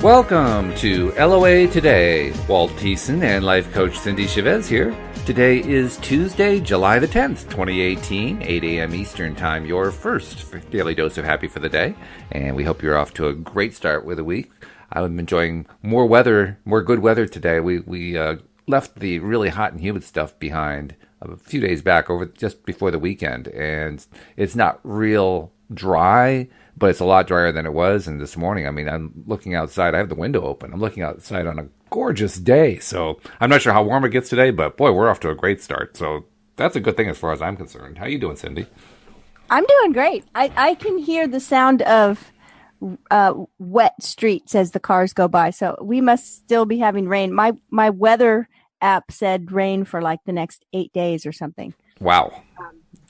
Welcome to LOA Today. Walt Thiessen and life coach Cindie Chavez here. Today is Tuesday, July the 10th, 2018, 8 a.m. Eastern Time, your first daily dose of happy for the day. And we hope you're off to a great start with the week. I'm enjoying more good weather today. We left the really hot and humid stuff behind a few days back just before the weekend. And it's not real dry, but it's a lot drier than it was. And this morning, I'm looking outside. I have the window open. I'm looking outside on a gorgeous day. So I'm not sure how warm it gets today, but boy, we're off to a great start. So that's a good thing as far as I'm concerned. How you doing, Cindie? I'm doing great. I can hear the sound of wet streets as the cars go by. So we must still be having rain. My weather app said rain for like the next 8 days or something. Wow.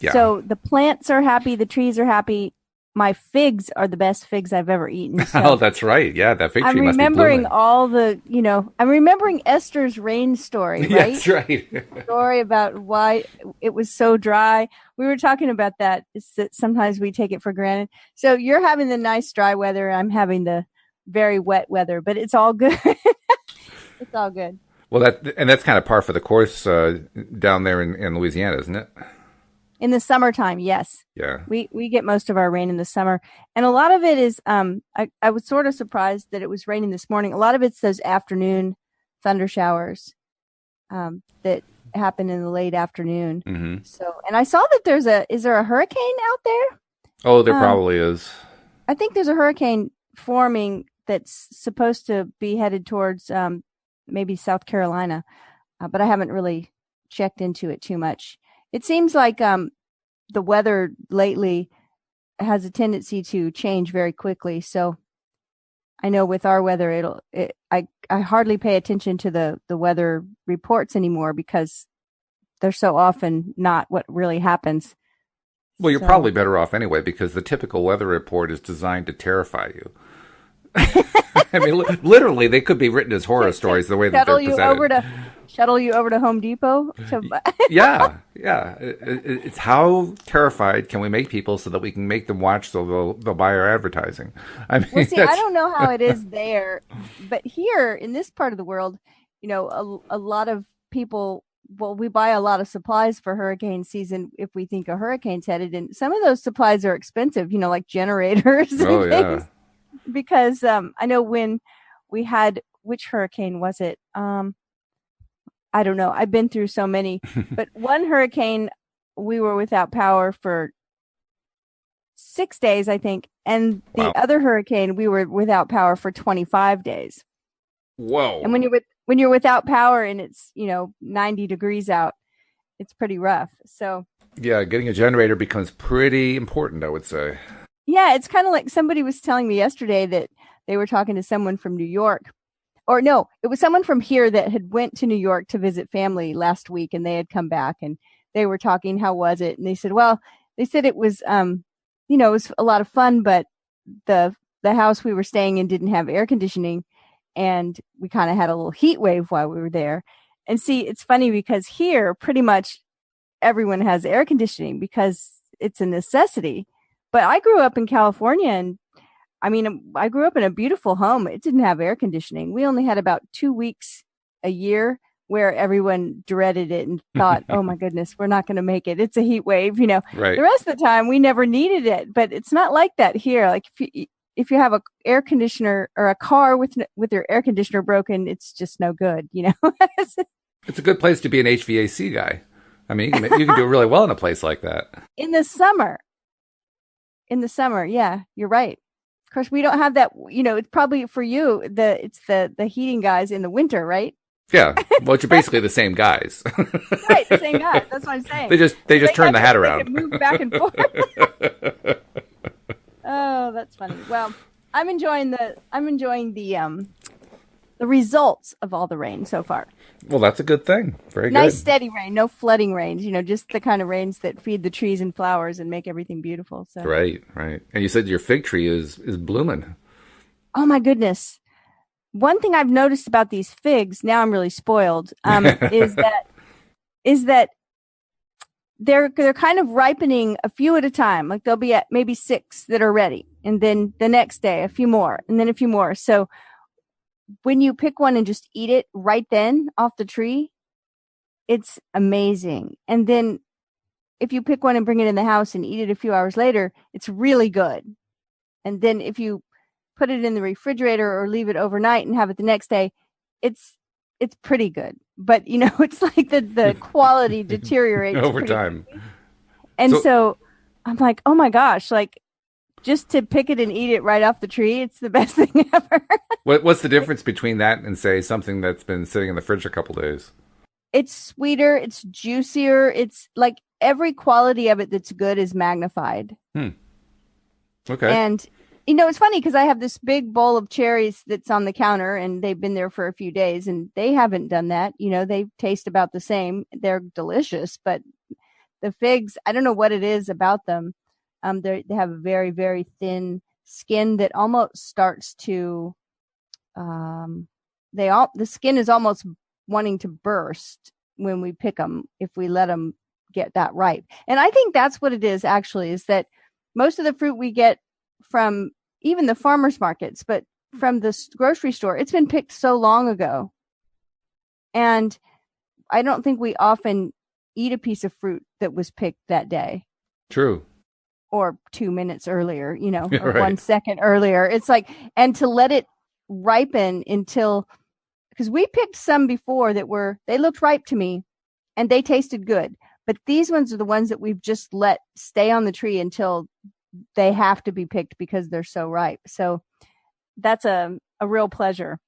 Yeah. So the plants are happy. The trees are happy. My figs are the best figs I've ever eaten. So oh, that's right. Yeah, that fig tree I'm must be blooming. I'm remembering Esther's rain story, right? That's right. Story about why it was so dry. We were talking about that. It's that sometimes we take it for granted. So you're having the nice dry weather. I'm having the very wet weather, but it's all good. It's all good. Well, that's kind of par for the course down there in Louisiana, isn't it? In the summertime, yes. Yeah. We get most of our rain in the summer. And a lot of it is, I was sort of surprised that it was raining this morning. A lot of it's those afternoon thunder showers that happen in the late afternoon. Mm-hmm. So, and I saw that is there a hurricane out there? Oh, there probably is. I think there's a hurricane forming that's supposed to be headed towards maybe South Carolina, but I haven't really checked into it too much. It seems like the weather lately has a tendency to change very quickly. So I know with our weather, I hardly pay attention to the weather reports anymore because they're so often not what really happens. Well, you're probably better off anyway because the typical weather report is designed to terrify you. I mean, literally, they could be written as horror stories the way that they're presented. Shuttle you over to Home Depot? Yeah. It's how terrified can we make people so that we can make them watch so they'll buy our advertising. I mean, well, see, I don't know how it is there, but here in this part of the world, a lot of people, we buy a lot of supplies for hurricane season if we think a hurricane's headed in. Some of those supplies are expensive, like generators and things. Yeah. Because I know when we had, which hurricane was it? I don't know. I've been through so many, but one hurricane, we were without power for 6 days, I think. And the other hurricane, we were without power for 25 days. Whoa. And when you're without power and it's, 90 degrees out, it's pretty rough. So yeah, getting a generator becomes pretty important, I would say. Yeah, it's kind of like somebody was telling me yesterday that they were talking to someone from New York. Or no, it was someone from here that had went to New York to visit family last week and they had come back and they were talking, how was it? And they said, it was, it was a lot of fun, but the house we were staying in didn't have air conditioning and we kind of had a little heat wave while we were there. And see, it's funny because here pretty much everyone has air conditioning because it's a necessity. But I grew up in California and I grew up in a beautiful home. It didn't have air conditioning. We only had about 2 weeks a year where everyone dreaded it and thought, oh my goodness, we're not going to make it. It's a heat wave, Right. The rest of the time we never needed it, but it's not like that here. Like if you have a air conditioner or a car with your air conditioner broken, it's just no good, It's a good place to be an HVAC guy. I mean, you can do really well in a place like that. In the summer, yeah, you're right. Of course, we don't have that. It's probably for you. It's the heating guys in the winter, right? Yeah, well, you're basically the same guys. Right, the same guys. That's what I'm saying. They just turn the hat around. They can move back and forth. Oh, that's funny. Well, I'm enjoying the results of all the rain so far. Well, that's a good thing. Very good. Nice steady rain, no flooding rains, just the kind of rains that feed the trees and flowers and make everything beautiful. So. Right. And you said your fig tree is blooming. Oh my goodness. One thing I've noticed about these figs, now I'm really spoiled, is that they're kind of ripening a few at a time. Like they'll be at maybe 6 that are ready. And then the next day, a few more, and then a few more. So when you pick one and just eat it right then off the tree, it's amazing. And then if you pick one and bring it in the house and eat it a few hours later, it's really good. And then if you put it in the refrigerator or leave it overnight and have it the next day, it's pretty good. But, it's like the quality deteriorates over time. Quickly. And so I'm like, oh my gosh, like just to pick it and eat it right off the tree, it's the best thing ever. What's the difference between that and, say, something that's been sitting in the fridge a couple days? It's sweeter. It's juicier. It's like every quality of it that's good is magnified. Okay. And, it's funny because I have this big bowl of cherries that's on the counter and they've been there for a few days and they haven't done that. They taste about the same. They're delicious, but the figs, I don't know what it is about them. They have a very, very thin skin that almost starts to, the skin is almost wanting to burst when we pick them if we let them get that ripe. And I think that's what it is actually, is that most of the fruit we get from even the farmers markets, but from the grocery store, it's been picked so long ago. And I don't think we often eat a piece of fruit that was picked that day. True. Or 2 minutes earlier, or right. 1 second earlier. It's like, and to let it ripen because we picked some before they looked ripe to me and they tasted good. But these ones are the ones that we've just let stay on the tree until they have to be picked because they're so ripe. So that's a real pleasure.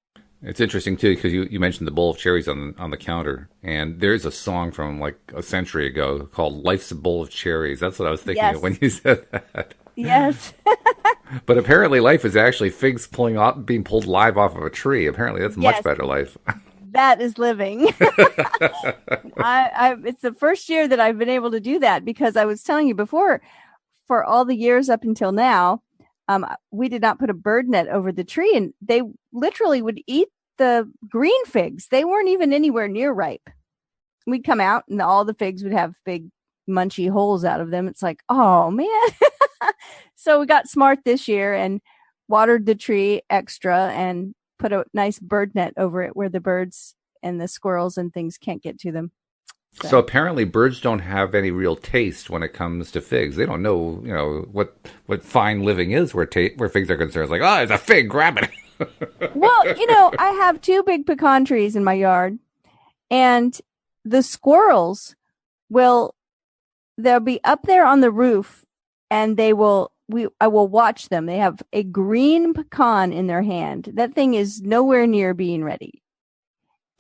It's interesting, too, because you mentioned the bowl of cherries on the counter. And there's a song from like a century ago called Life's a Bowl of Cherries. That's what I was thinking of when you said that. Yes. But apparently life is actually figs being pulled live off of a tree. Apparently that's much better life. That is living. It's the first year that I've been able to do that because I was telling you before, for all the years up until now, we did not put a bird net over the tree and they literally would eat the green figs. They weren't even anywhere near ripe. We'd come out and all the figs would have big munchy holes out of them. It's like, oh man. So we got smart this year and watered the tree extra and put a nice bird net over it where the birds and the squirrels and things can't get to them. So apparently birds don't have any real taste when it comes to figs. They don't know, what fine living is where figs are concerned. It's like, oh, it's a fig, grab it. Well, I have 2 big pecan trees in my yard and the squirrels they'll be up there on the roof and I will watch them. They have a green pecan in their hand. That thing is nowhere near being ready.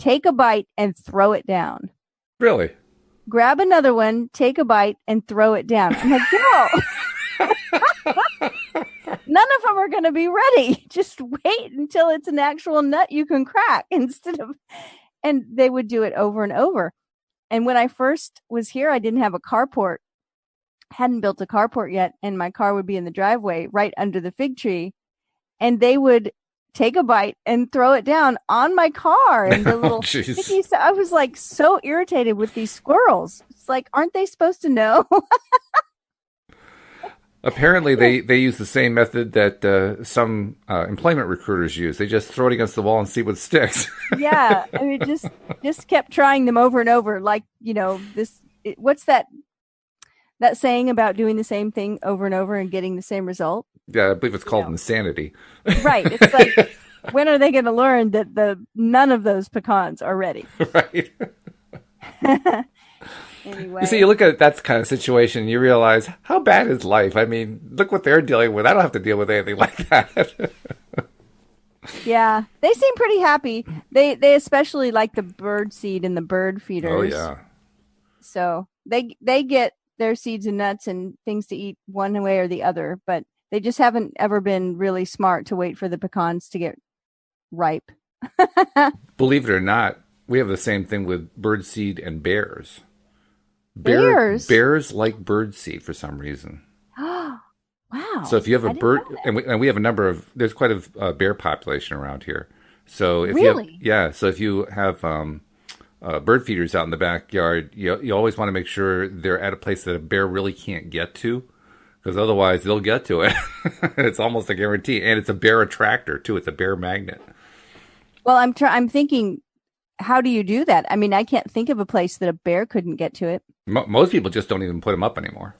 Take a bite and throw it down. Really? Grab another one, take a bite, and throw it down. I'm like, no. None of them are going to be ready. Just wait until it's an actual nut you can crack and they would do it over and over. And when I first was here, I didn't have a carport, hadn't built a carport yet. And my car would be in the driveway right under the fig tree. And they would take a bite and throw it down on my car. And the little I was like so irritated with these squirrels. It's like, aren't they supposed to know? Apparently, they use the same method that some employment recruiters use. They just throw it against the wall and see what sticks. Yeah, I mean, just kept trying them over and over. Like, what's that saying about doing the same thing over and over and getting the same result? Yeah, I believe it's called insanity. Right. It's like, when are they going to learn that none of those pecans are ready? Right. Anyway. You see, you look at that kind of situation and you realize, how bad is life? I mean, look what they're dealing with. I don't have to deal with anything like that. Yeah, they seem pretty happy. They especially like the bird seed and the bird feeders. Oh, yeah. So they get their seeds and nuts and things to eat one way or the other, but they just haven't ever been really smart to wait for the pecans to get ripe. Believe it or not, we have the same thing with bird seed and bears. Bears like bird seed for some reason. Wow. So if you have a bird, and we have a number of, there's quite a bear population around here. So if if you have bird feeders out in the backyard, you always want to make sure they're at a place that a bear really can't get to, because otherwise they'll get to it. It's almost a guarantee. And it's a bear attractor too. It's a bear magnet. Well, I'm thinking, how do you do that? I mean, I can't think of a place that a bear couldn't get to it. Most people just don't even put them up anymore.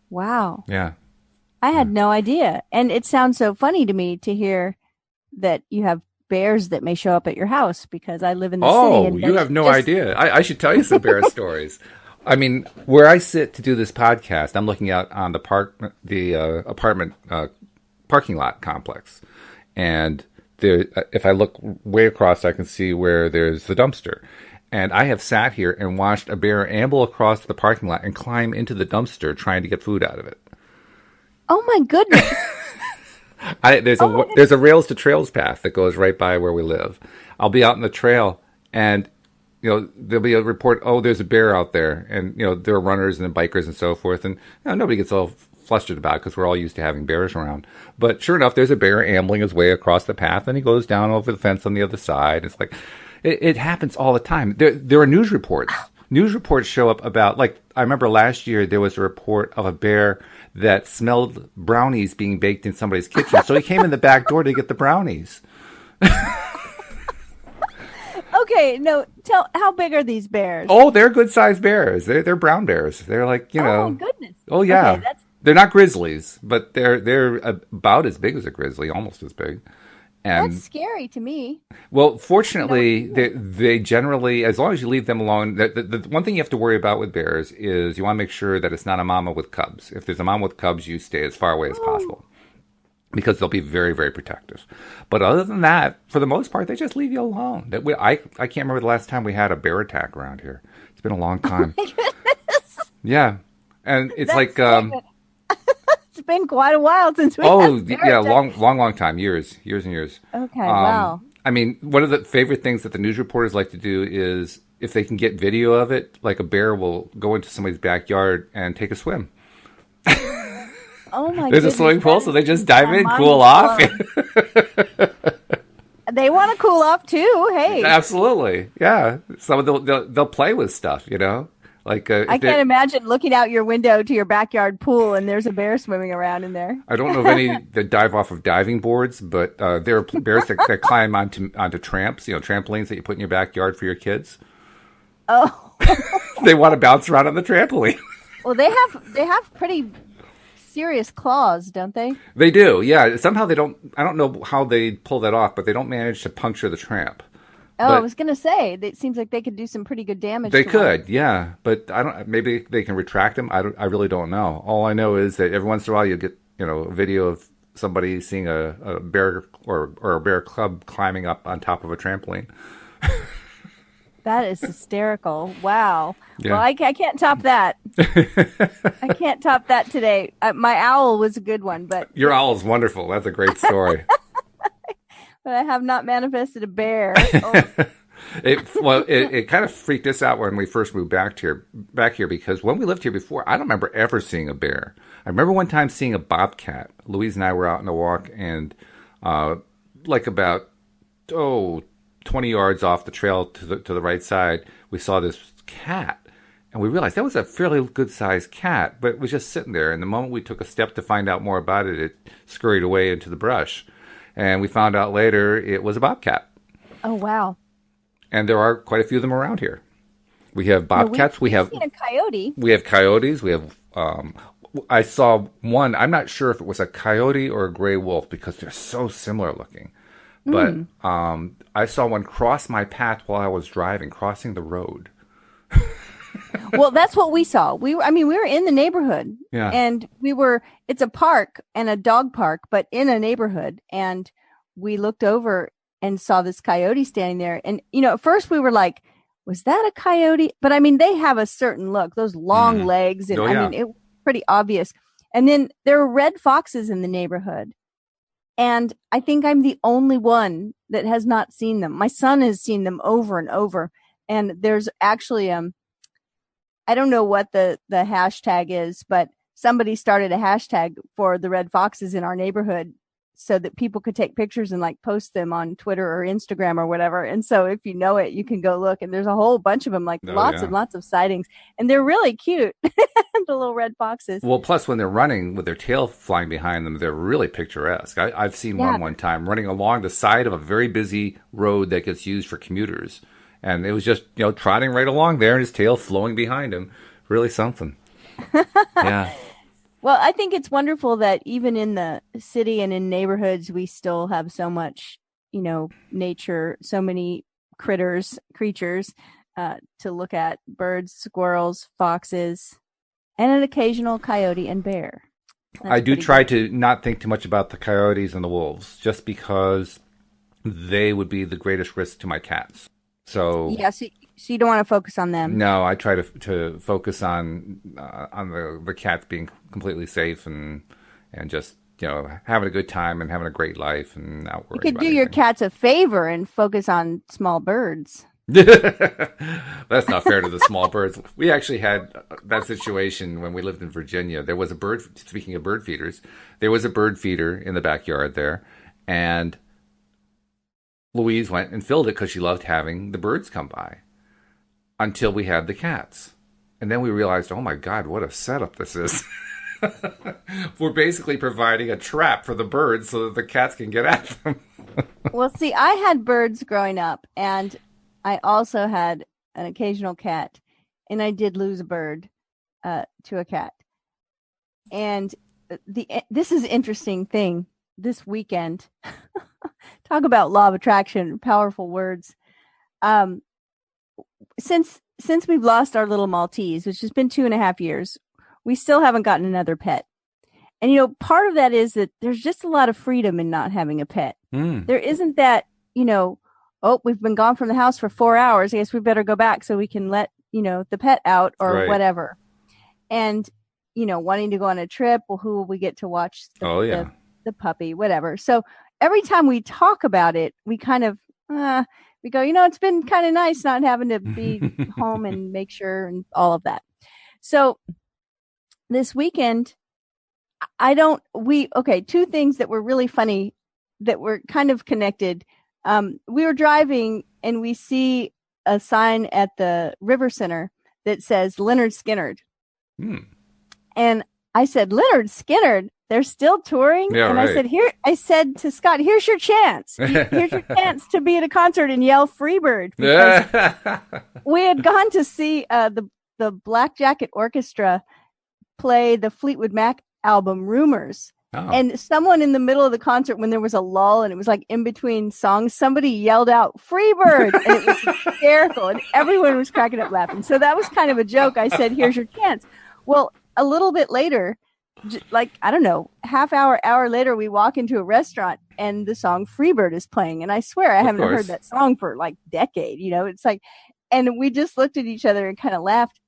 Wow. Yeah. I Yeah. had no idea. And it sounds so funny to me to hear that you have bears that may show up at your house because I live in the city Oh, and you that's have no just idea. I should tell you some bear stories. I mean, where I sit to do this podcast, I'm looking out on the apartment parking lot complex, and there, if I look way across, I can see where there's the dumpster. And I have sat here and watched a bear amble across the parking lot and climb into the dumpster trying to get food out of it. oh my goodness. Oh my There's a rails to trails path that goes right by where we live. I'll be out in the trail, and there'll be a report. Oh, there's a bear out there, and there are runners and bikers and so forth, and nobody gets all flustered about it because we're all used to having bears around. But sure enough, there's a bear ambling his way across the path, and he goes down over the fence on the other side. It's like it happens all the time. There are news reports. News reports show up about, like, I remember last year there was a report of a bear that smelled brownies being baked in somebody's kitchen. So he came in the back door to get the brownies. Okay, no, how big are these bears? Oh, they're good sized bears. They're brown bears. They're like, Oh my goodness. Oh yeah. Okay, they're not grizzlies, but they're about as big as a grizzly, almost as big. And that's scary to me. well, fortunately, they generally, as long as you leave them alone, the one thing you have to worry about with bears is you want to make sure that it's not a mama with cubs. If there's a mama with cubs, you stay as far away as possible because they'll be very, very protective. But other than that, for the most part, they just leave you alone. I can't remember the last time we had a bear attack around here. It's been a long time. Oh my goodness. Yeah. And it's That's like, it's been quite a while since we oh, had bear yeah, attacks. long time, years and years. Okay, wow. I mean, one of the favorite things that the news reporters like to do is if they can get video of it, like a bear will go into somebody's backyard and take a swim. Oh my There's a goodness, swimming pool, that so is they just dive in, mind cool off. blown. They want to cool off too. Hey, Absolutely, yeah. Some of they'll play with stuff, Like I can't imagine looking out your window to your backyard pool and there's a bear swimming around in there. I don't know of any that dive off of diving boards, but there are bears that climb onto tramps, trampolines that you put in your backyard for your kids. Oh, They want to bounce around on the trampoline. well, they have pretty serious claws, don't they? They do, yeah. Somehow they don't. I don't know how they pull that off, but they don't manage to puncture the tramp. Oh, But I was gonna say it seems like they could do some pretty good damage. they to could, one. yeah. But I don't. Maybe they can retract them. I really don't know. All I know is that every once in a while you get a video of somebody seeing a bear or a bear cub climbing up on top of a trampoline. That is hysterical. Wow. Yeah. Well, I can't top that. I can't top that today. My owl was a good one, but Your owl is wonderful. That's a great story. I have not manifested a bear. Oh, It kind of freaked us out when we first moved back here because when we lived here before, I don't remember ever seeing a bear. I remember one time seeing a bobcat. Louise and I were out on a walk, and like about 20 yards off the trail to the right side, we saw this cat. And we realized that was a fairly good-sized cat, but it was just sitting there. And the moment we took a step to find out more about it, it scurried away into the brush. And we found out later it was a bobcat. oh wow. And there are quite a few of them around here. We have bobcats. We've seen a coyote. We have coyotes. We have. I saw one. I'm not sure if it was a coyote or a gray wolf because they're so similar looking. But I saw one cross my path while I was driving, crossing the road. Well, that's what we saw. We were in the neighborhood. Yeah. And it's a park and a dog park, but in a neighborhood. And we looked over and saw this coyote standing there. And, at first we were like, was that a coyote? But they have a certain look, those long legs. And Oh, yeah. it was pretty obvious. And then there were red foxes in the neighborhood. And I think I'm the only one that has not seen them. My son has seen them over and over. And there's actually, I don't know what the hashtag is, but somebody started a hashtag for the red foxes in our neighborhood so that people could take pictures and like post them on Twitter or Instagram or whatever. And so if you know it, you can go look, and there's a whole bunch of them, like lots and lots of sightings, and they're really cute. The little red foxes. Well, plus when they're running with their tail flying behind them, they're really picturesque. I've seen one time running along the side of a very busy road that gets used for commuters. And it was just, trotting right along there and his tail flowing behind him. Really something. Yeah. Well, I think it's wonderful that even in the city and in neighborhoods, we still have so much, nature, so many creatures to look at: birds, squirrels, foxes, and an occasional coyote and bear. I do try to not think too much about the coyotes and the wolves, just because they would be the greatest risk to my cats. So yeah, so you don't want to focus on them. No, I try to focus on the cats being completely safe and just having a good time and having a great life and not worrying. You could do your cats a favor and focus on small birds. That's not fair to the small birds. We actually had that situation when we lived in Virginia. There was a bird. Speaking of bird feeders, there was a bird feeder in the backyard there, and Louise went and filled it because she loved having the birds come by. Until we had the cats. And then we realized, oh my God, what a setup this is. We're basically providing a trap for the birds so that the cats can get at them. Well, see, I had birds growing up, and I also had an occasional cat, and I did lose a bird to a cat. And this is an interesting thing this weekend. Talk about law of attraction, powerful words. Since we've lost our little Maltese, which has been 2.5 years, we still haven't gotten another pet. And, part of that is that there's just a lot of freedom in not having a pet. There isn't that, we've been gone from the house for 4 hours. I guess we better go back so we can let, the pet out or whatever. And, wanting to go on a trip. Well, who will we get to watch the puppy, whatever. So every time we talk about it, we kind of, we go, it's been kind of nice not having to be home and make sure and all of that. So this weekend, two things that were really funny that were kind of connected. We were driving and we see a sign at the River Center that says Leonard Skinner. And I said, Leonard Skinner? They're still touring? Yeah, and right. I said to Scott, here's your chance. Here's your chance to be at a concert and yell Freebird. Because we had gone to see the Black Jacket Orchestra play the Fleetwood Mac album Rumors. Oh. And someone in the middle of the concert, when there was a lull and it was like in between songs, somebody yelled out Freebird. And it was hysterical. And everyone was cracking up laughing. So that was kind of a joke. I said, here's your chance. Well, a little bit later, like, I don't know, hour later, we walk into a restaurant and the song Freebird is playing. And I swear I haven't heard that song for like a decade. It's like, and we just looked at each other and kind of laughed.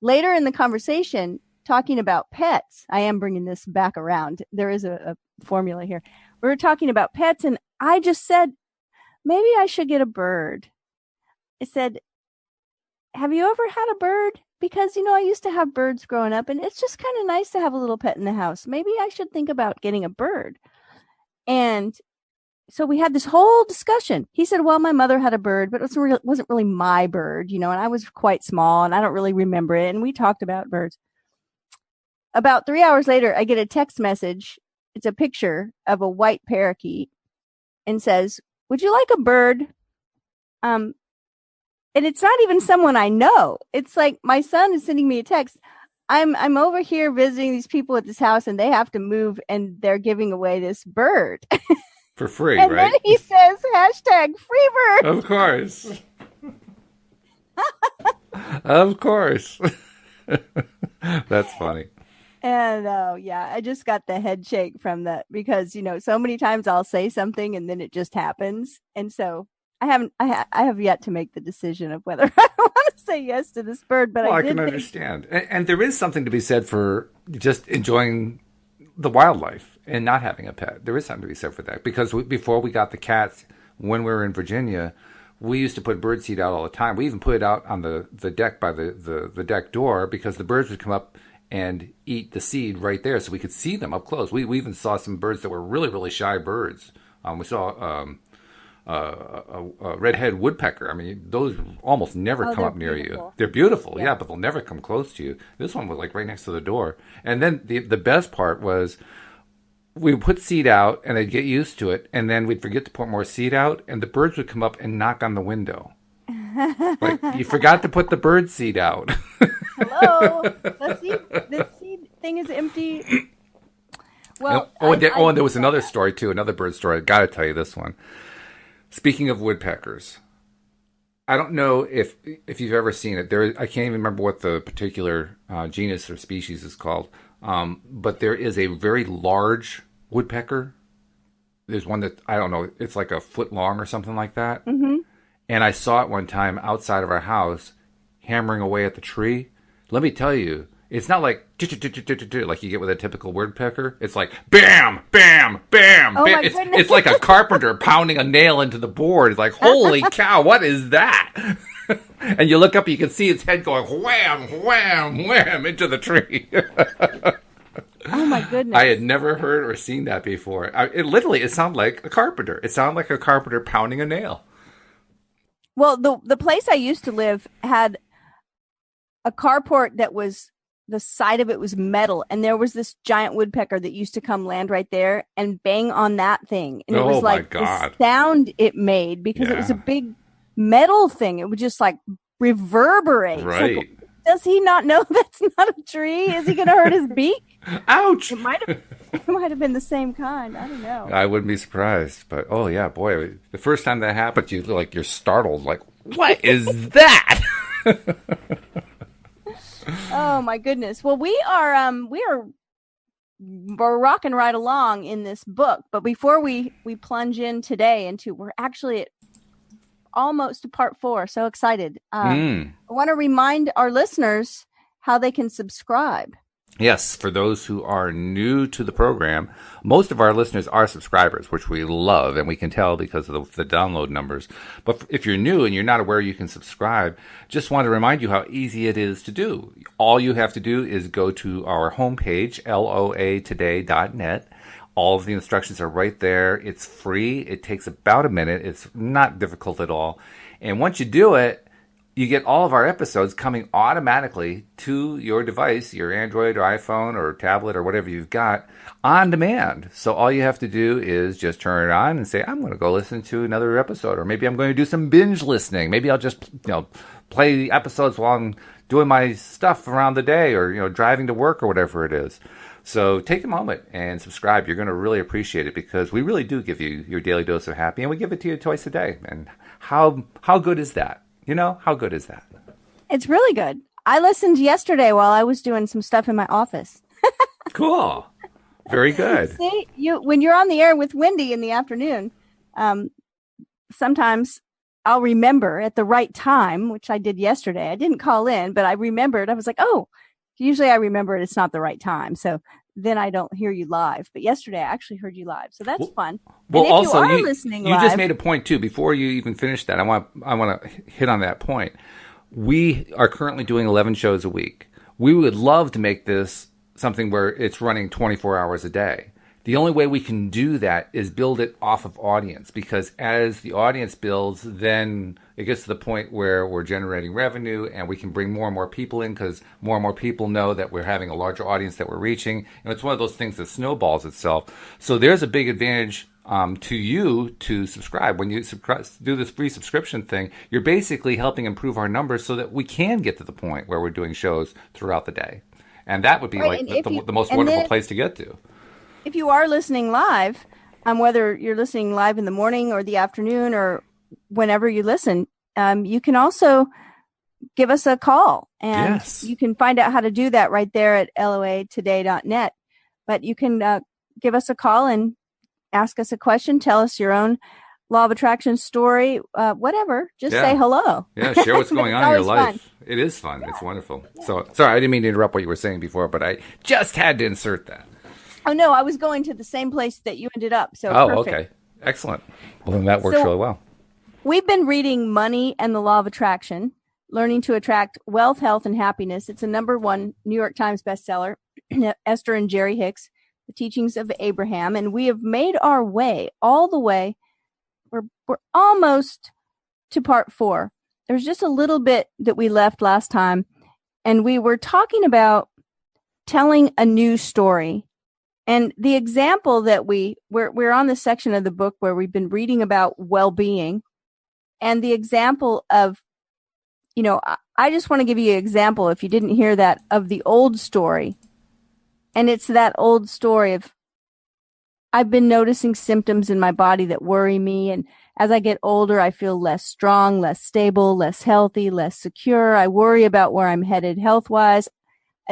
Later in the conversation, talking about pets, I am bringing this back around. There is a formula here. We were talking about pets, and I just said, maybe I should get a bird. I said, have you ever had a bird? Because, I used to have birds growing up, and it's just kind of nice to have a little pet in the house. Maybe I should think about getting a bird. And so we had this whole discussion. He said, well, my mother had a bird, but it wasn't really my bird, and I was quite small, and I don't really remember it. And we talked about birds. About 3 hours later, I get a text message. It's a picture of a white parakeet and says, would you like a bird? And it's not even someone I know. It's like my son is sending me a text. I'm over here visiting these people at this house, and they have to move, and they're giving away this bird. For free, and right? And then he says, #Freebird. Of course. Of course. That's funny. And I just got the head shake from that because, so many times I'll say something and then it just happens. And so I have yet to make the decision of whether I want to say yes to this bird, but I can understand. And there is something to be said for just enjoying the wildlife and not having a pet. There is something to be said for that because before we got the cats, when we were in Virginia, we used to put birdseed out all the time. We even put it out on the deck by the deck door because the birds would come up and eat the seed right there, so we could see them up close. We even saw some birds that were really, really shy birds. We saw a red-headed woodpecker. I mean, those almost never come up near you. They're beautiful, yeah, but they'll never come close to you. This one was like right next to the door. And then the best part was we would put seed out, and they'd get used to it, and then we'd forget to put more seed out, and the birds would come up and knock on the window. Like, you forgot to put the bird seed out. Hello, the seed thing is empty. Well, there was another story too, another bird story. I got to tell you this one. Speaking of woodpeckers, I don't know if you've ever seen it. I can't even remember what the particular genus or species is called, but there is a very large woodpecker. There's one that, I don't know, it's like a foot long or something like that. Mm-hmm. And I saw it one time outside of our house, hammering away at the tree. Let me tell you, it's not like like you get with a typical woodpecker. It's like bam, bam, bam, oh bam. It's like a carpenter pounding a nail into the board. It's like, holy cow, what is that? And you look up, you can see its head going wham, wham, wham into the tree. Oh my goodness! I had never heard or seen that before. It sounded like a carpenter. It sounded like a carpenter pounding a nail. Well, the place I used to live had a carport that was, the side of it was metal, and there was this giant woodpecker that used to come land right there and bang on that thing, and it was like the sound it made because it was a big metal thing. It would just like reverberate. Right. Like, does he not know that's not a tree? Is he going to hurt his beak? Ouch! It might have been the same kind. I don't know. I wouldn't be surprised, but oh yeah, boy, the first time that happened, you're startled, like, what is that? Oh my goodness. Well, we're rocking right along in this book, but before we plunge in today we're actually at almost to part 4. So excited. I want to remind our listeners how they can subscribe. Yes, for those who are new to the program, most of our listeners are subscribers, which we love, and we can tell because of the download numbers. But if you're new and you're not aware you can subscribe, just want to remind you how easy it is to do. All you have to do is go to our homepage, loatoday.net. All of the instructions are right there. It's free. It takes about a minute. It's not difficult at all. And once you do it, you get all of our episodes coming automatically to your device, your Android or iPhone or tablet or whatever you've got, on demand. So all you have to do is just turn it on and say, I'm going to go listen to another episode, or maybe I'm going to do some binge listening. Maybe I'll just play the episodes while I'm doing my stuff around the day, or driving to work or whatever it is. So take a moment and subscribe. You're going to really appreciate it, because we really do give you your daily dose of happy, and we give it to you twice a day. And how good is that? How good is that? It's really good. I listened yesterday while I was doing some stuff in my office. Cool. Very good. See, when you're on the air with Wendy in the afternoon, sometimes I'll remember at the right time, which I did yesterday. I didn't call in, but I remembered. I was like, oh, usually I remember it's not the right time. So then I don't hear you live. But yesterday I actually heard you live. So that's fun. Well, and if also, you are listening live, you just made a point too. Before you even finish that, I want to hit on that point. We are currently doing 11 shows a week. We would love to make this something where it's running 24 hours a day. The only way we can do that is build it off of audience, because as the audience builds, then it gets to the point where we're generating revenue and we can bring more and more people in, because more and more people know that we're having a larger audience that we're reaching. And it's one of those things that snowballs itself. So there's a big advantage to you to subscribe. When you do this free subscription thing, you're basically helping improve our numbers so that we can get to the point where we're doing shows throughout the day. And that would be the most wonderful place to get to. If you are listening live, whether you're listening live in the morning or the afternoon or whenever you listen, you can also give us a call. And you can find out how to do that right there at loatoday.net. But you can give us a call and ask us a question, tell us your own law of attraction story, whatever. Just say hello. Yeah, share what's going on in your life. Fun. It is fun. Yeah. It's wonderful. Yeah. So, sorry, I didn't mean to interrupt what you were saying before, but I just had to insert that. Oh, no, I was going to the same place that you ended up. So perfect. Okay. Excellent. Well, then that works really well. We've been reading Money and the Law of Attraction. Learning to Attract Wealth, Health, and Happiness. It's a #1 New York Times bestseller. Esther and Jerry Hicks, The Teachings of Abraham. And we have made our way all the way. We're almost to part 4. There's just a little bit that we left last time. And we were talking about telling a new story. And the example that we're on the section of the book where we've been reading about well-being. And the example of, I just want to give you an example, if you didn't hear that, of the old story. And it's that old story of, I've been noticing symptoms in my body that worry me. And as I get older, I feel less strong, less stable, less healthy, less secure. I worry about where I'm headed health-wise.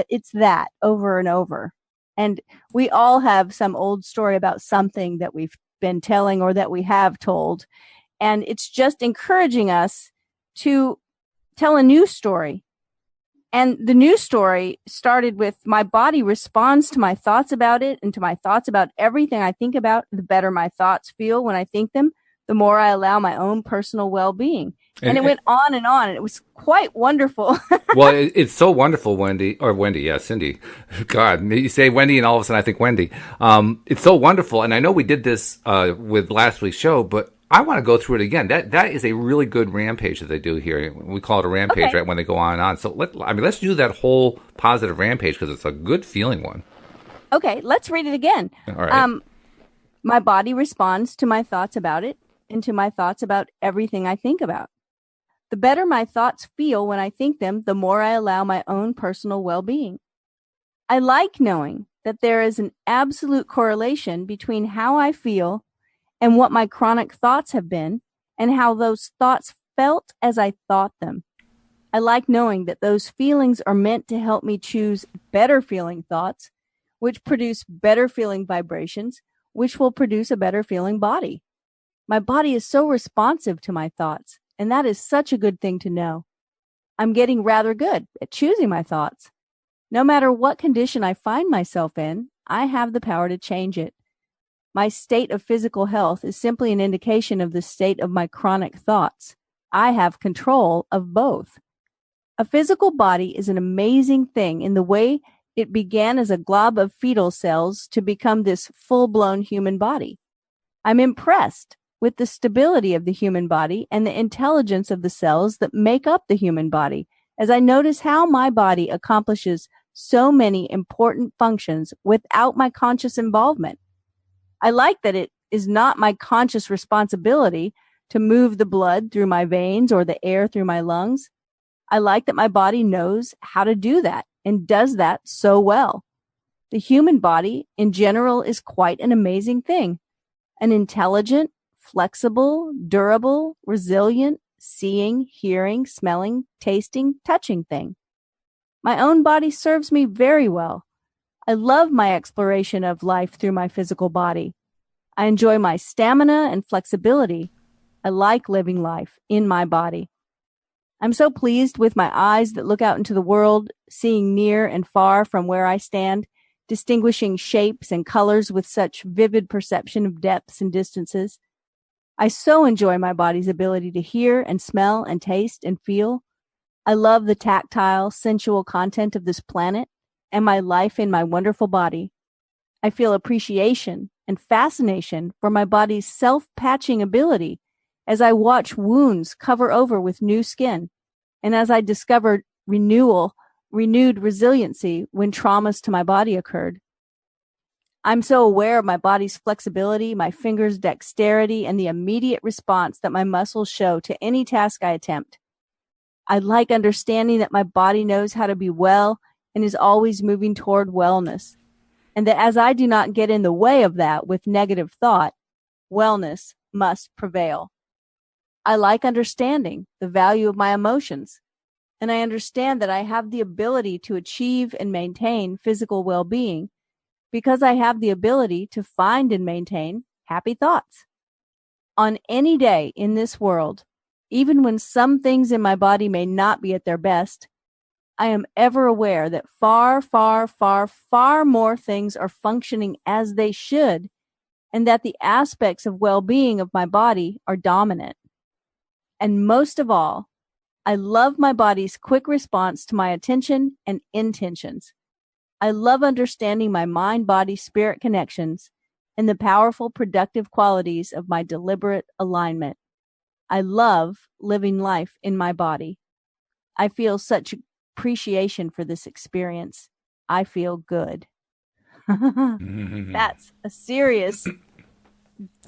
It's that over and over. And we all have some old story about something that we've been telling or that we have told. And it's just encouraging us to tell a new story. And the new story started with my body responds to my thoughts about it and to my thoughts about everything I think about. The better my thoughts feel when I think them, the more I allow my own personal well-being. And it went on and on. And it was quite wonderful. Well, it's so wonderful, Cindie. God, you say Wendy and all of a sudden I think Wendy. It's so wonderful. And I know we did this with last week's show, but I want to go through it again. That is a really good rampage that they do here. We call it a rampage, okay, right, when they go on and on. So let's do that whole positive rampage because it's a good feeling one. Okay, let's read it again. All right. My body responds to my thoughts about it and to my thoughts about everything I think about. The better my thoughts feel when I think them, the more I allow my own personal well-being. I like knowing that there is an absolute correlation between how I feel and what my chronic thoughts have been, and how those thoughts felt as I thought them. I like knowing that those feelings are meant to help me choose better feeling thoughts, which produce better feeling vibrations, which will produce a better feeling body. My body is so responsive to my thoughts, and that is such a good thing to know. I'm getting rather good at choosing my thoughts. No matter what condition I find myself in, I have the power to change it. My state of physical health is simply an indication of the state of my chronic thoughts. I have control of both. A physical body is an amazing thing in the way it began as a glob of fetal cells to become this full-blown human body. I'm impressed with the stability of the human body and the intelligence of the cells that make up the human body, as I notice how my body accomplishes so many important functions without my conscious involvement. I like that it is not my conscious responsibility to move the blood through my veins or the air through my lungs. I like that my body knows how to do that and does that so well. The human body in general is quite an amazing thing. An intelligent, flexible, durable, resilient, seeing, hearing, smelling, tasting, touching thing. My own body serves me very well. I love my exploration of life through my physical body. I enjoy my stamina and flexibility. I like living life in my body. I'm so pleased with my eyes that look out into the world, seeing near and far from where I stand, distinguishing shapes and colors with such vivid perception of depths and distances. I so enjoy my body's ability to hear and smell and taste and feel. I love the tactile, sensual content of this planet and my life in my wonderful body. I feel appreciation and fascination for my body's self-patching ability as I watch wounds cover over with new skin, and as I discover renewed resiliency when traumas to my body occurred. I'm so aware of my body's flexibility, my fingers' dexterity, and the immediate response that my muscles show to any task I attempt. I like understanding that my body knows how to be well and is always moving toward wellness, and that as I do not get in the way of that with negative thought, wellness must prevail. I like understanding the value of my emotions, and I understand that I have the ability to achieve and maintain physical well-being because I have the ability to find and maintain happy thoughts. On any day in this world, even when some things in my body may not be at their best, I am ever aware that far, far, far, far more things are functioning as they should, and that the aspects of well-being of my body are dominant. And most of all, I love my body's quick response to my attention and intentions. I love understanding my mind, body, spirit connections and the powerful, productive qualities of my deliberate alignment. I love living life in my body. I feel such appreciation for this experience. I feel good. That's a serious,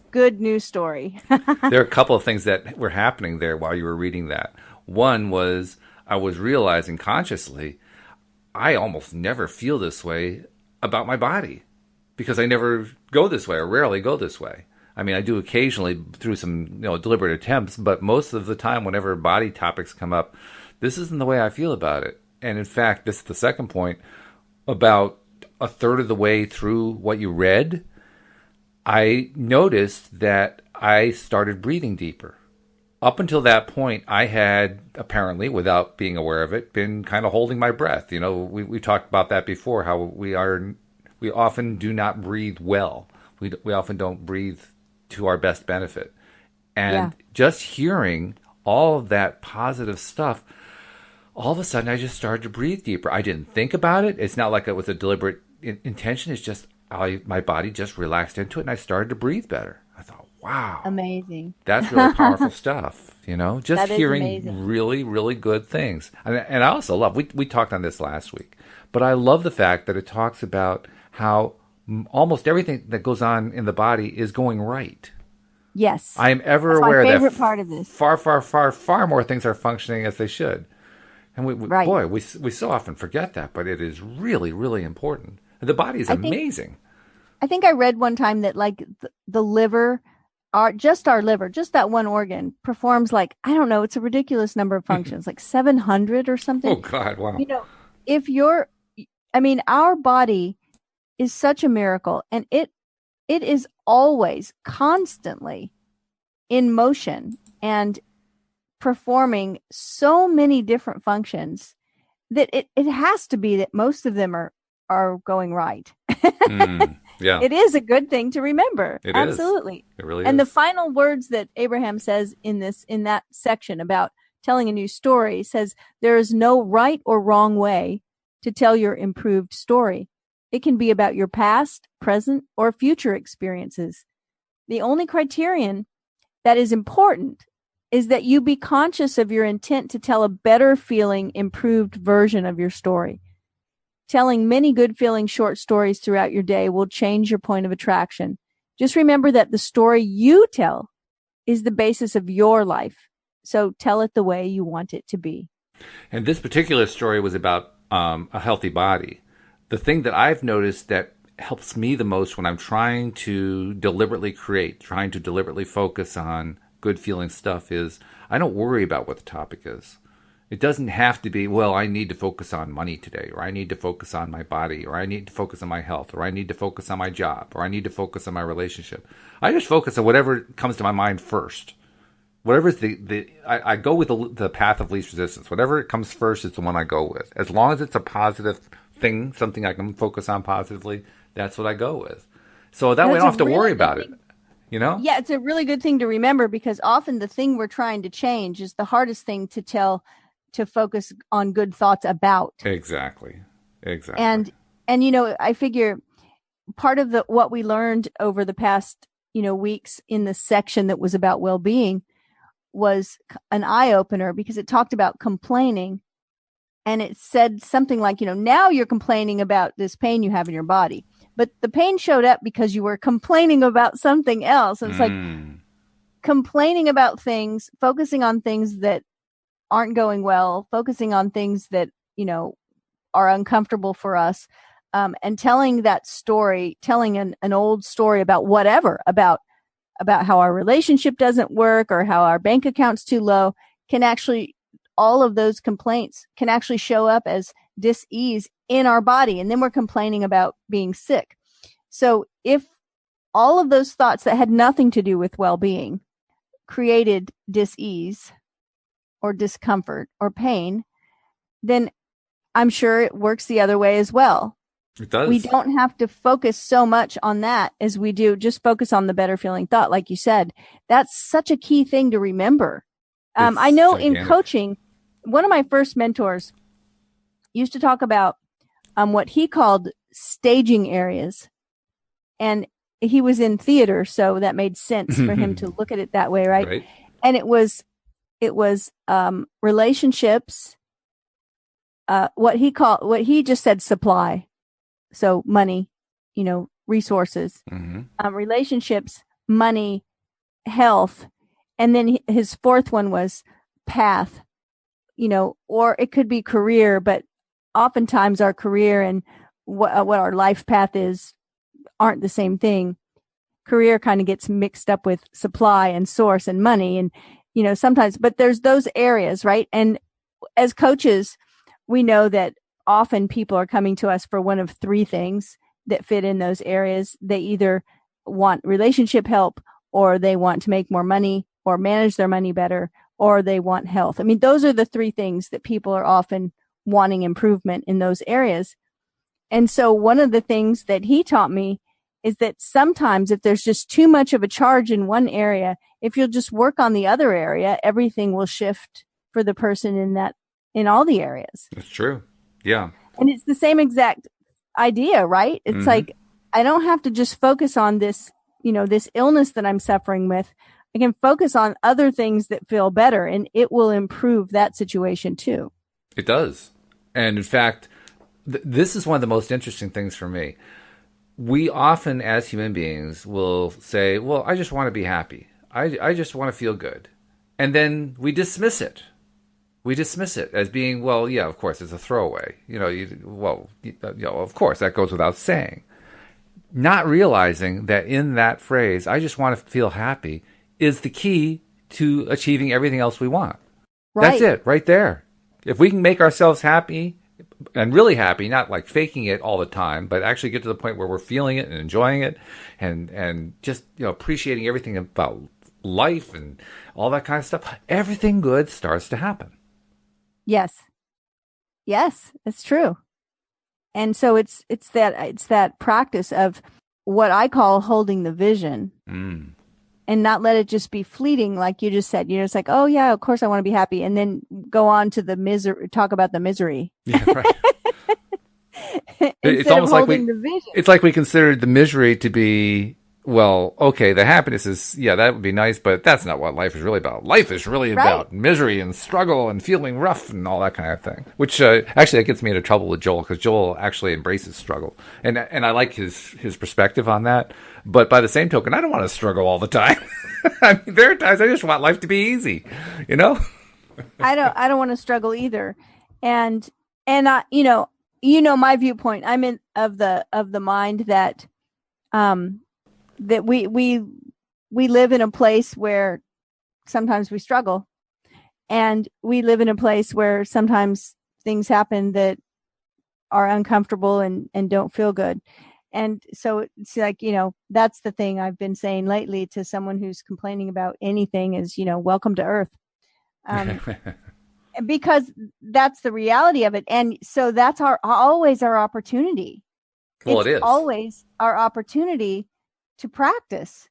good news story. There are a couple of things that were happening there while you were reading that. One was I was realizing consciously I almost never feel this way about my body because I never go this way or rarely go this way. I mean, I do occasionally through some deliberate attempts, but most of the time whenever body topics come up, this isn't the way I feel about it. And in fact, this is the second point. About a third of the way through what you read, I noticed that I started breathing deeper. Up until that point, I had apparently, without being aware of it, been kind of holding my breath. We talked about that before, how we often do not breathe well. We often don't breathe to our best benefit. And just hearing all of that positive stuff, all of a sudden I just started to breathe deeper. I didn't think about it. It's not like it was a deliberate intention. It's just my body just relaxed into it and I started to breathe better. I thought, wow. Amazing. That's really powerful stuff, just hearing amazing. really, really good things. And I also love, we talked on this last week, but I love the fact that it talks about how almost everything that goes on in the body is going right. Yes. I am ever That's aware my favorite that part of this. far, far, far, far more things are functioning as they should. And Right. boy, we so often forget that, but it is really, really important. The body is amazing. I think I read one time that like the liver, our liver, just that one organ performs like, I don't know, it's a ridiculous number of functions, like 700 or something. Oh God, wow. Our body is such a miracle and it is always constantly in motion and performing so many different functions that it has to be that most of them are going right. Yeah. It is a good thing to remember. It Absolutely. Is. It really and is. The final words that Abraham says in that section about telling a new story says, there is no right or wrong way to tell your improved story. It can be about your past, present, or future experiences. The only criterion that is important is that you be conscious of your intent to tell a better feeling, improved version of your story. Telling many good feeling short stories throughout your day will change your point of attraction. Just remember that the story you tell is the basis of your life. So tell it the way you want it to be. And this particular story was about a healthy body. The thing that I've noticed that helps me the most when I'm trying to deliberately focus on good feeling stuff is I don't worry about what the topic is. It doesn't have to be, well, I need to focus on money today, or I need to focus on my body, or I need to focus on my health, or I need to focus on my job, or I need to focus on my relationship. I just focus on whatever comes to my mind first. Whatever's I go with the path of least resistance. Whatever comes first is the one I go with. As long as it's a positive thing, something I can focus on positively, that's what I go with. So that way I don't have to worry about it. Yeah, it's a really good thing to remember because often the thing we're trying to change is the hardest thing to focus on good thoughts about. Exactly. And I figure part of what we learned over the past, weeks in the section that was about well-being was an eye-opener because it talked about complaining and it said something like, now you're complaining about this pain you have in your body, but the pain showed up because you were complaining about something else. And it's like complaining about things, focusing on things that aren't going well, focusing on things that, are uncomfortable for us, and telling that story, telling an old story about whatever, about how our relationship doesn't work or how our bank account's too low all of those complaints can actually show up as dis-ease in our body. And then we're complaining about being sick. So if all of those thoughts that had nothing to do with well-being created dis-ease or discomfort or pain, then I'm sure it works the other way as well. It does. We don't have to focus so much on that as we do just focus on the better feeling thought. Like you said, that's such a key thing to remember. I know gigantic. in coaching, one of my first mentors used to talk about what he called staging areas. And he was in theater, so that made sense for him to look at it that way, right? Right. And it was relationships, what he just said supply. So money, resources, relationships, money, health. And then his fourth one was path, or it could be career, but oftentimes our career and what our life path is aren't the same thing. Career kind of gets mixed up with supply and source and money. And, sometimes, but there's those areas, right? And as coaches, we know that often people are coming to us for one of three things that fit in those areas. They either want relationship help, or they want to make more money or manage their money better, or they want health. I mean, those are the three things that people are often wanting improvement in those areas. And so one of the things that he taught me is that sometimes if there's just too much of a charge in one area, if you'll just work on the other area, everything will shift for the person in all the areas. That's true. Yeah. And it's the same exact idea, right? It's like, I don't have to just focus on this, this illness that I'm suffering with. I can focus on other things that feel better, and it will improve that situation too. It does. And in fact, this is one of the most interesting things for me. We often, as human beings, will say, well, I just want to be happy. I just want to feel good. And then we dismiss it. We dismiss it as being, well, yeah, of course, it's a throwaway. Of course, that goes without saying. Not realizing that in that phrase, I just want to feel happy, is the key to achieving everything else we want. Right. That's it, right there. If we can make ourselves happy, and really happy, not like faking it all the time, but actually get to the point where we're feeling it and enjoying it, and just appreciating everything about life and all that kind of stuff, everything good starts to happen. Yes, it's true. And so it's that practice of what I call holding the vision. And not let it just be fleeting, like you just said. It's like, oh yeah, of course I want to be happy, and then go on to the misery, talk about the misery. Yeah, right. It's almost like it's like we considered the misery to be, well, okay, the happiness is, yeah, that would be nice, but that's not what life is really about. Life is really about misery and struggle and feeling rough and all that kind of thing. Which actually that gets me into trouble with Joel, because Joel actually embraces struggle, and I like his perspective on that. But by the same token, I don't want to struggle all the time. I mean, there are times I just want life to be easy, I don't want to struggle either, and my viewpoint. I'm of the mind that that we live in a place where sometimes we struggle, and we live in a place where sometimes things happen that are uncomfortable and don't feel good. And so it's like, that's the thing I've been saying lately to someone who's complaining about anything is, welcome to Earth. Because that's the reality of it. And so that's always our opportunity. Well, it is always our opportunity to practice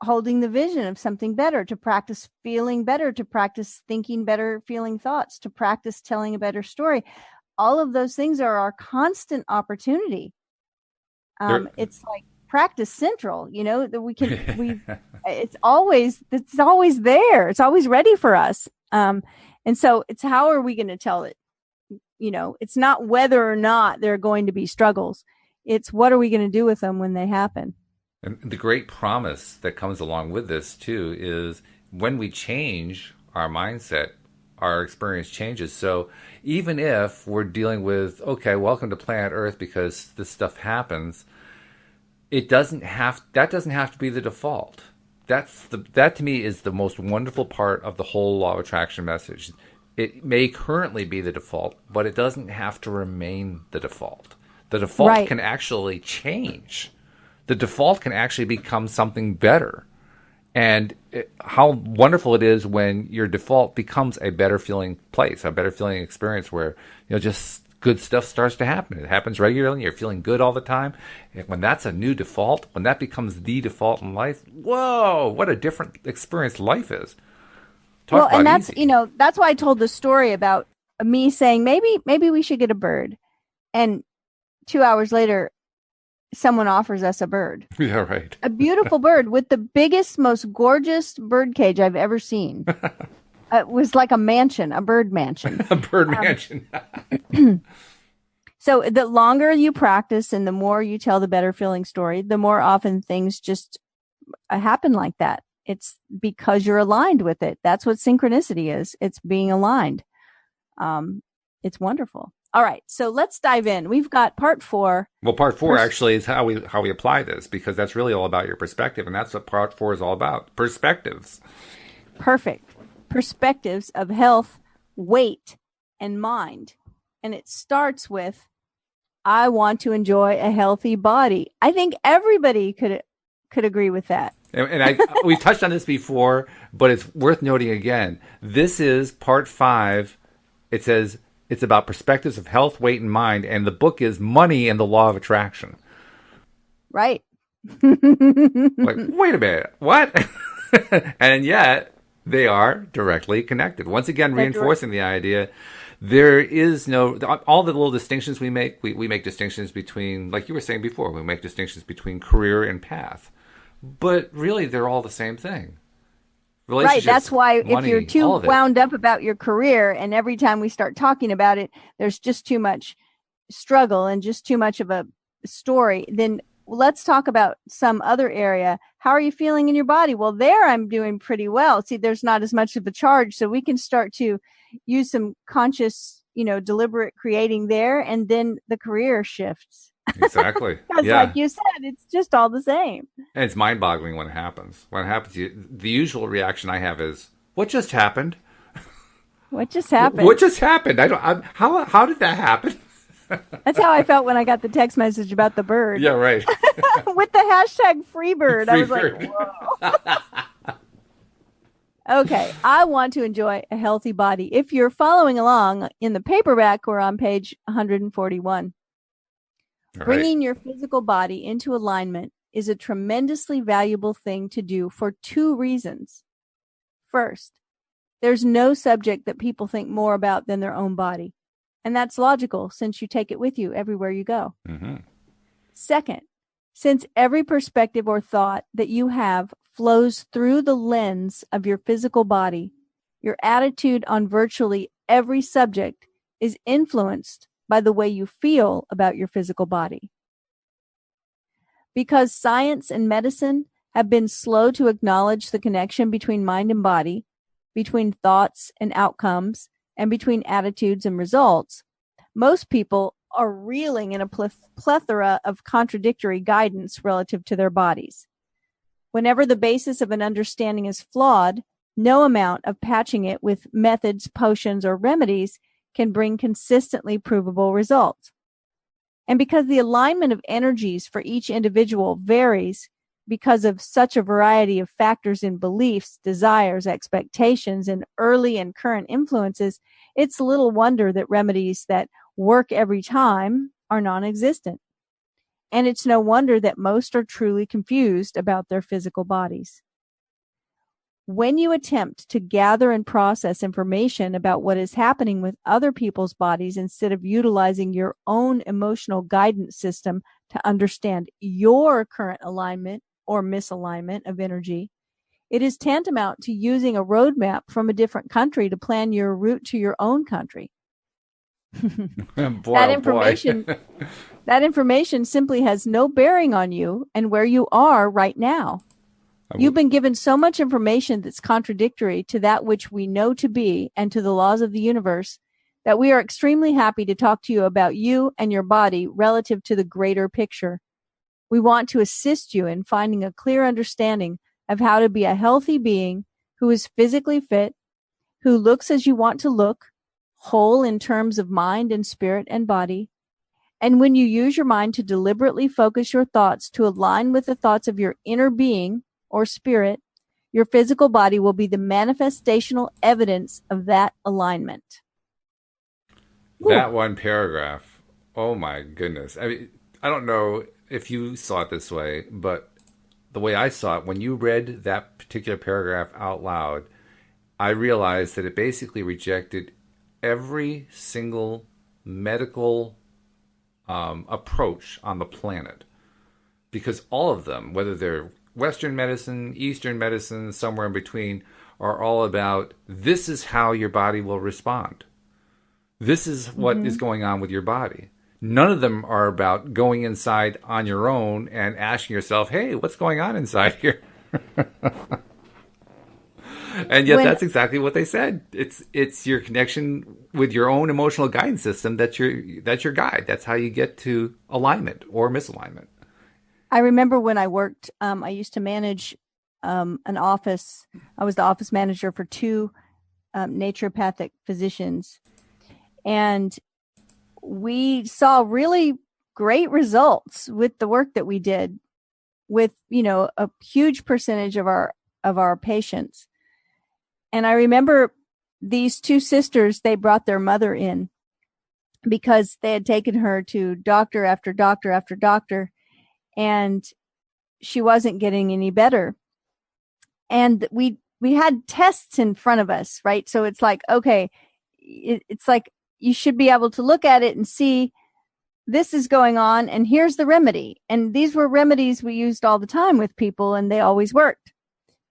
holding the vision of something better, to practice feeling better, to practice thinking better, feeling thoughts, to practice telling a better story. All of those things are our constant opportunity. It's like practice central, that it's always there. It's always ready for us. And so it's, how are we going to tell it? It's not whether or not there are going to be struggles. It's what are we going to do with them when they happen? And the great promise that comes along with this too is when we change our mindset, our experience changes. So even if we're dealing with, okay, welcome to planet Earth because this stuff happens, that doesn't have to be the default. That to me is the most wonderful part of the whole law of attraction message. It may currently be the default, but it doesn't have to remain the default. The default can actually change. The default can actually become something better. And how wonderful it is when your default becomes a better feeling place, a better feeling experience where, just good stuff starts to happen. It happens regularly. You're feeling good all the time. And when that's a new default, when that becomes the default in life, whoa, what a different experience life is. Talk Well, and about that's, easy. that's why I told the story about me saying maybe we should get a bird. And 2 hours later, someone offers us a bird. Yeah, right. A beautiful bird with the biggest, most gorgeous bird cage I've ever seen. It was like a mansion, a bird mansion. A bird mansion. So the longer you practice and the more you tell the better feeling story, the more often things just happen like that. It's because you're aligned with it. That's what synchronicity is. It's being aligned. It's wonderful. All right, so let's dive in. We've got part 4. Well, part 4 actually is how we apply this, because that's really all about your perspective, and that's what part 4 is all about. Perspectives. Perfect. Perspectives of health, weight, and mind. And it starts with, I want to enjoy a healthy body. I think everybody could agree with that. And we touched on this before, but it's worth noting again. This is part 5. It says it's about perspectives of health, weight, and mind, and the book is Money and the Law of Attraction. Right. Like, wait a minute, what? And yet they are directly connected. Once again, reinforcing the idea. There is no, all the little distinctions we make distinctions between, like you were saying before, we make distinctions between career and path. But really, they're all the same thing. Right. That's why money, if you're too wound up about your career and every time we start talking about it, there's just too much struggle and just too much of a story, then let's talk about some other area. How are you feeling in your body? Well, there I'm doing pretty well. See, there's not as much of a charge. So we can start to use some conscious, deliberate creating there. And then the career shifts. Exactly. Because like you said, it's just all the same. And it's mind-boggling when it happens. When it happens, the usual reaction I have is, "What just happened? What just happened? What just happened? How did that happen?" That's how I felt when I got the text message about the bird. Yeah, right. With the hashtag Freebird. I was like, whoa. Okay, I want to enjoy a healthy body. If you're following along in the paperback, we're on page 141. Bringing your physical body into alignment is a tremendously valuable thing to do for 2 reasons. First, there's no subject that people think more about than their own body. And that's logical since you take it with you everywhere you go. Mm-hmm. Second, since every perspective or thought that you have flows through the lens of your physical body, your attitude on virtually every subject is influenced by the way you feel about your physical body. Because science and medicine have been slow to acknowledge the connection between mind and body, between thoughts and outcomes, and between attitudes and results, most people are reeling in a plethora of contradictory guidance relative to their bodies. Whenever the basis of an understanding is flawed, no amount of patching it with methods, potions, or remedies can bring consistently provable results. And because the alignment of energies for each individual varies because of such a variety of factors in beliefs, desires, expectations, and early and current influences, it's little wonder that remedies that work every time are non-existent. And it's no wonder that most are truly confused about their physical bodies. When you attempt to gather and process information about what is happening with other people's bodies instead of utilizing your own emotional guidance system to understand your current alignment or misalignment of energy, it is tantamount to using a roadmap from a different country to plan your route to your own country. Boy, that information simply has no bearing on you and where you are right now. You've been given so much information that's contradictory to that which we know to be and to the laws of the universe that we are extremely happy to talk to you about you and your body relative to the greater picture. We want to assist you in finding a clear understanding of how to be a healthy being who is physically fit, who looks as you want to look, whole in terms of mind and spirit and body. And when you use your mind to deliberately focus your thoughts to align with the thoughts of your inner being or spirit, your physical body will be the manifestational evidence of that alignment. That one paragraph, oh my goodness. I mean, I don't know if you saw it this way, but the way I saw it, when you read that particular paragraph out loud, I realized that it basically rejected every single medical approach on the planet, because all of them, whether they're Western medicine, Eastern medicine, somewhere in between, are all about this is how your body will respond. This is what is going on with your body. None of them are about going inside on your own and asking yourself, hey, what's going on inside here? And yet that's exactly what they said. It's your connection with your own emotional guidance system that's your guide. That's how you get to alignment or misalignment. I remember when I worked, I used to manage an office. I was the office manager for two naturopathic physicians. And we saw really great results with the work that we did with, a huge percentage of our patients. And I remember these two sisters, they brought their mother in because they had taken her to doctor after doctor after doctor, and she wasn't getting any better. And we had tests in front of us, right? So it's like, okay, it's like you should be able to look at it and see this is going on, and here's the remedy. And these were remedies we used all the time with people, and they always worked,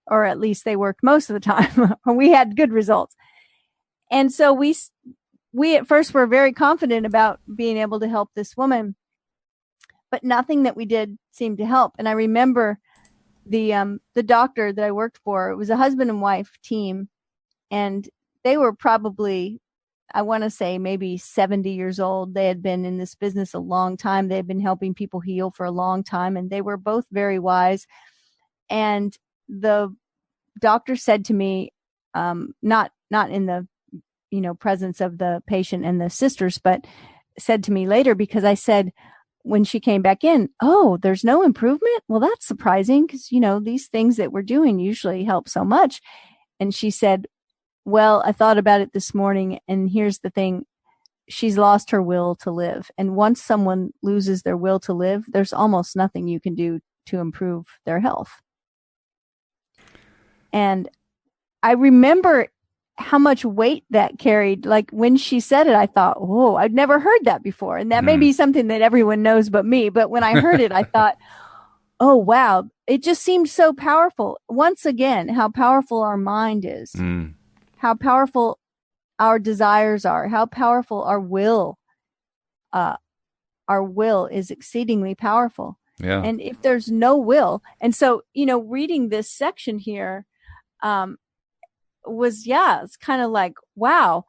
or at least they worked most of the time. We had good results. And so we at first were very confident about being able to help this woman, but nothing that we did seemed to help. And I remember the doctor that I worked for, it was a husband and wife team, and they were probably, I want to say, maybe 70 years old. They had been in this business a long time. They had been helping people heal for a long time, and they were both very wise. And the doctor said to me, not in the, presence of the patient and the sisters, but said to me later, because I said, when she came back in, oh, there's no improvement? Well, that's surprising, because, these things that we're doing usually help so much. And she said, well, I thought about it this morning, and here's the thing. She's lost her will to live. And once someone loses their will to live, there's almost nothing you can do to improve their health. And I remember how much weight that carried. Like when she said it, I thought, oh, I'd never heard that before. And that may be something that everyone knows but me. But when I heard it, I thought, oh, wow, it just seemed so powerful. Once again, how powerful our mind is, how powerful our desires are, how powerful our will is exceedingly powerful. Yeah. And if there's no will, and so, reading this section here, it's kind of like, wow,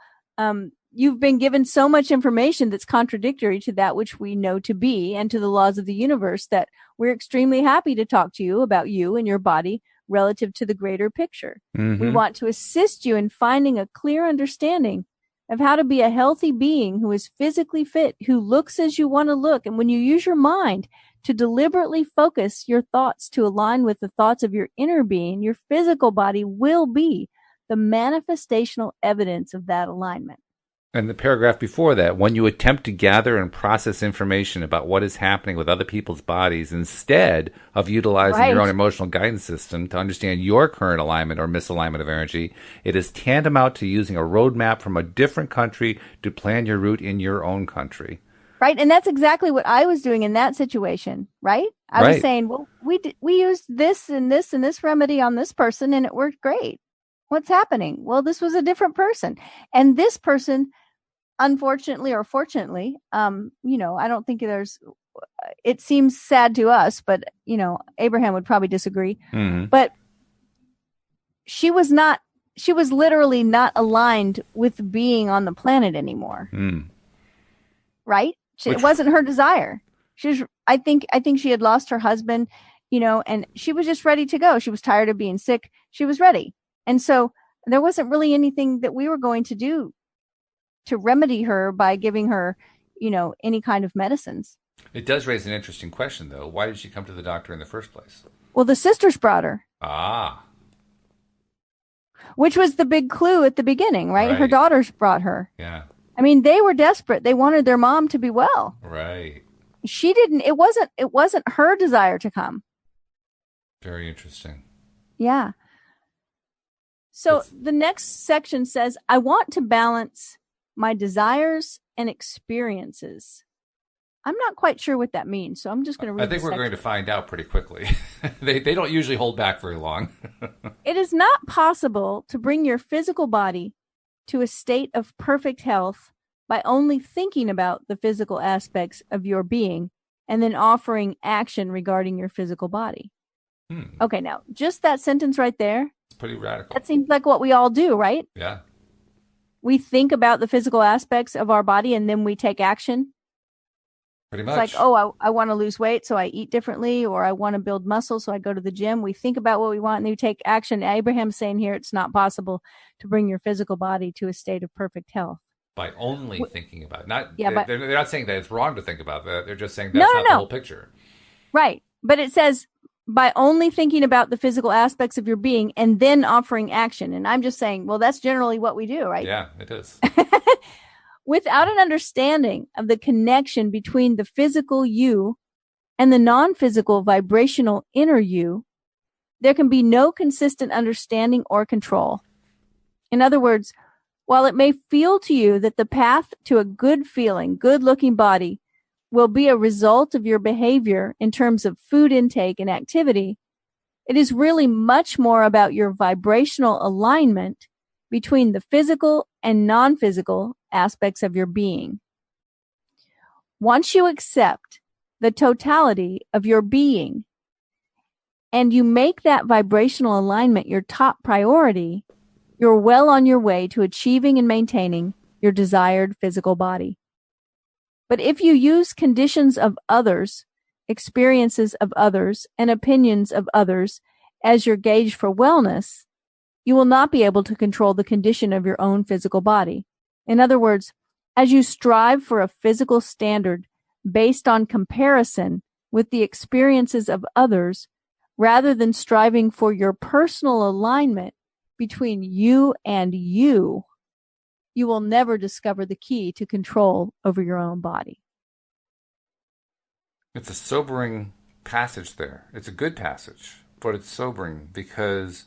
you've been given so much information that's contradictory to that which we know to be and to the laws of the universe, that we're extremely happy to talk to you about you and your body relative to the greater picture. We want to assist you in finding a clear understanding of how to be a healthy being who is physically fit, who looks as you want to look. And when you use your mind to deliberately focus your thoughts to align with the thoughts of your inner being, your physical body will be the manifestational evidence of that alignment. And the paragraph before that, when you attempt to gather and process information about what is happening with other people's bodies instead of utilizing your own emotional guidance system to understand your current alignment or misalignment of energy, it is tantamount to using a roadmap from a different country to plan your route in your own country. Right. And that's exactly what I was doing in that situation. Right. I was saying, well, we used this and this and this remedy on this person, and it worked great. What's happening? Well, this was a different person. And this person, unfortunately or fortunately, I don't think it seems sad to us, but, Abraham would probably disagree. But she was literally not aligned with being on the planet anymore. Right? It wasn't her desire. I think she had lost her husband, and she was just ready to go. She was tired of being sick. She was ready. And so there wasn't really anything that we were going to do to remedy her by giving her, any kind of medicines. It does raise an interesting question, though. Why did she come to the doctor in the first place? Well, the sisters brought her. Which was the big clue at the beginning, right? Her daughters brought her. Yeah. I mean, they were desperate. They wanted their mom to be well. Right. She didn't. It wasn't her desire to come. Very interesting. Yeah. So the next section says, I want to balance my desires and experiences. I'm not quite sure what that means, so I'm just going to read I think we're going to find out pretty quickly. They don't usually hold back very long. It is not possible to bring your physical body to a state of perfect health by only thinking about the physical aspects of your being and then offering action regarding your physical body. Okay, now, just that sentence right there. It's pretty radical. That seems like what we all do, right? Yeah. We think about the physical aspects of our body and then we take action. Pretty much. It's like, oh, I want to lose weight, so I eat differently, or I want to build muscle, so I go to the gym. We think about what we want and then we take action. Abraham's saying here it's not possible to bring your physical body to a state of perfect health. By only thinking about it. They're not saying that it's wrong to think about that. They're just saying that's not the whole picture. Right. But it says by only thinking about the physical aspects of your being and then offering action. And I'm just saying, well, that's generally what we do, right? Yeah, it is. Without an understanding of the connection between the physical you and the non-physical vibrational inner you, there can be no consistent understanding or control. In other words, while it may feel to you that the path to a good feeling, good looking body will be a result of your behavior in terms of food intake and activity, it is really much more about your vibrational alignment between the physical and non-physical aspects of your being. Once you accept the totality of your being and you make that vibrational alignment your top priority, you're well on your way to achieving and maintaining your desired physical body. But if you use conditions of others, experiences of others, and opinions of others as your gauge for wellness, you will not be able to control the condition of your own physical body. In other words, as you strive for a physical standard based on comparison with the experiences of others, rather than striving for your personal alignment between you and you will never discover the key to control over your own body. It's a sobering passage there. It's a good passage, but it's sobering because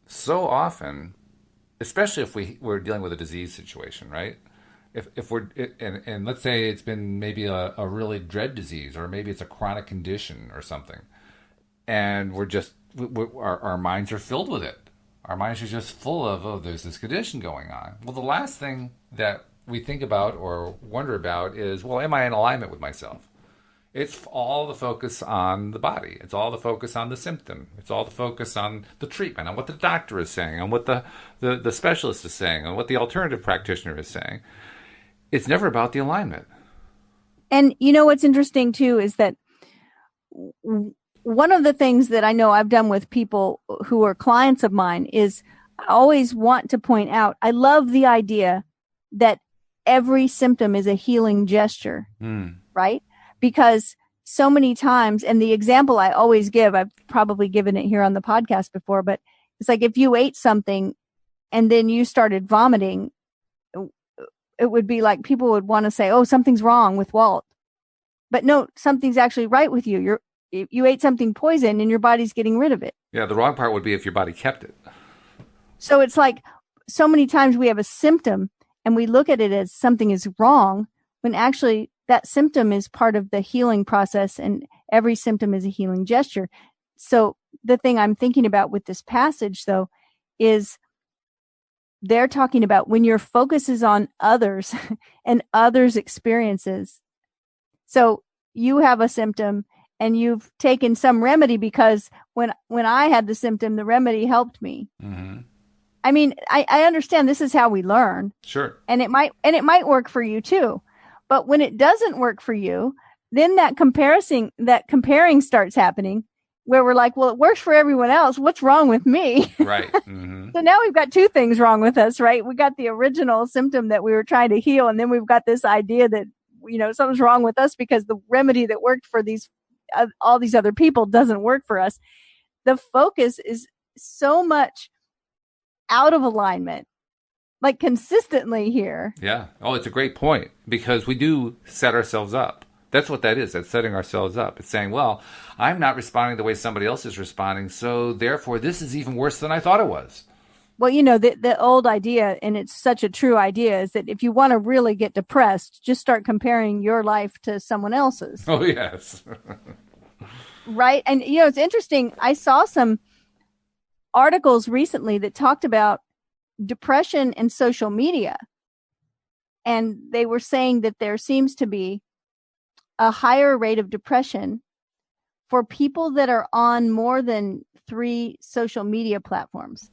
so often, especially if we're dealing with a disease situation, right? If we're and let's say it's been maybe a really dread disease, or maybe it's a chronic condition or something, and our minds are filled with it. Our minds are just full of, oh, there's this condition going on. Well, the last thing that we think about or wonder about is, well, am I in alignment with myself? It's all the focus on the body. It's all the focus on the symptom. It's all the focus on the treatment, on what the doctor is saying, on what the specialist is saying, on what the alternative practitioner is saying. It's never about the alignment. And you know what's interesting, too, is that one of the things that I know I've done with people who are clients of mine is I always want to point out, I love the idea that every symptom is a healing gesture, right? Because so many times, and the example I always give, I've probably given it here on the podcast before, but it's like if you ate something and then you started vomiting, it would be like people would want to say, oh, something's wrong with Walt. But no, something's actually right with you. You ate something poison and your body's getting rid of it. Yeah, the wrong part would be if your body kept it. So it's like so many times we have a symptom and we look at it as something is wrong when actually that symptom is part of the healing process and every symptom is a healing gesture. So the thing I'm thinking about with this passage, though, is they're talking about when your focus is on others and others' experiences. So you have a symptom and you've taken some remedy because when I had the symptom, the remedy helped me. Mm-hmm. I mean, I understand this is how we learn. Sure. And it might work for you too. But when it doesn't work for you, then that comparing starts happening where we're like, well, it works for everyone else. What's wrong with me? Right. Mm-hmm. So now we've got two things wrong with us, right? We got the original symptom that we were trying to heal. And then we've got this idea that, something's wrong with us because the remedy that worked for all these other people doesn't work for us. The focus is so much out of alignment, like consistently here. Yeah. Oh, it's a great point because we do set ourselves up. That's what that is. That's setting ourselves up. It's saying, well, I'm not responding the way somebody else is responding, so therefore this is even worse than I thought it was. Well, you know, the old idea, and it's such a true idea, is that if you want to really get depressed, just start comparing your life to someone else's. Oh, yes. Right? And, you know, it's interesting. I saw some articles recently that talked about depression and social media. And they were saying that there seems to be a higher rate of depression for people that are on more than 3 social media platforms.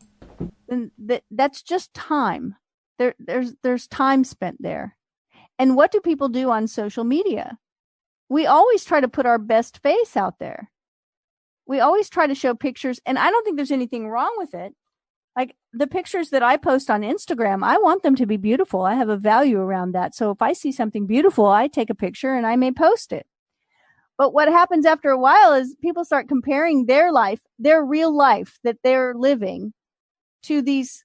And that's just time. There's time spent there. And what do people do on social media? We always try to put our best face out there. We always try to show pictures, and I don't think there's anything wrong with it. Like the pictures that I post on Instagram, I want them to be beautiful. I have a value around that. So if I see something beautiful, I take a picture and I may post it. But what happens after a while is people start comparing their life, their real life that they're living, to these